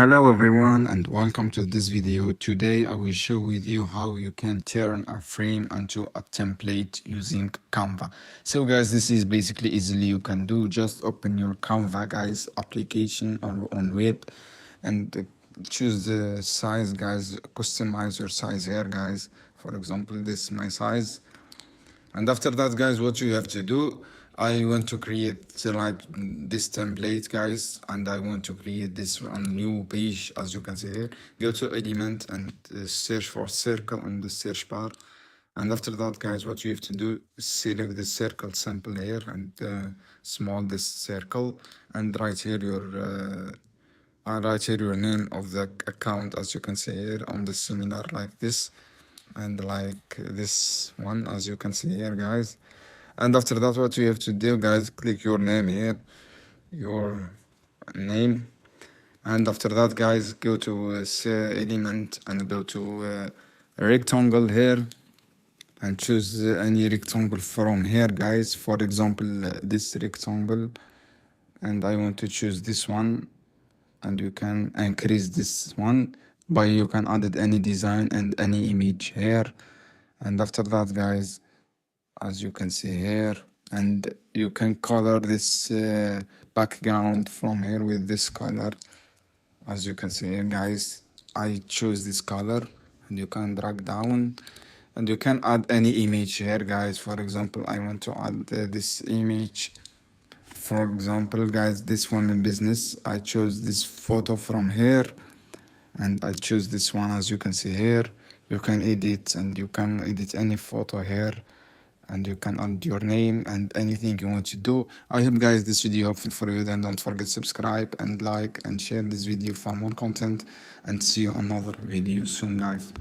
Hello everyone and welcome to this video. Today I will show with you how you can turn a frame into a template using Canva. So guys, this is basically easily you can do. Just open your Canva guys application on web and choose the size guys, customize your size here guys. For example, this is my size. And after that, guys, what you have to do, I want to create like this template, guys, and I want to create this on new page, as you can see here. Go to element and search for circle in the search bar. And after that, guys, what you have to do is select the circle sample here and small this circle and write here your name of the account, as you can see here on the seminar like this and like this one, as you can see here guys. And after that, what you have to do guys, click your name here, your name. And after that, guys, go to element and go to rectangle here and choose any rectangle from here guys. For example, this rectangle, and I want to choose this one, and you can increase this one by you can add any design and any image here. And after that, guys, as you can see here, and you can color this background from here with this color, as you can see here guys. I choose this color and you can drag down and you can add any image here guys. For example, I want to add this image. For example, guys, this one in business, I chose this photo from here and I choose this one, as you can see here. You can edit and you can edit any photo here and you can add your name and anything you want to do. I hope guys this video helpful for you. Then don't forget subscribe and like and share this video for more content, and see you another video soon guys.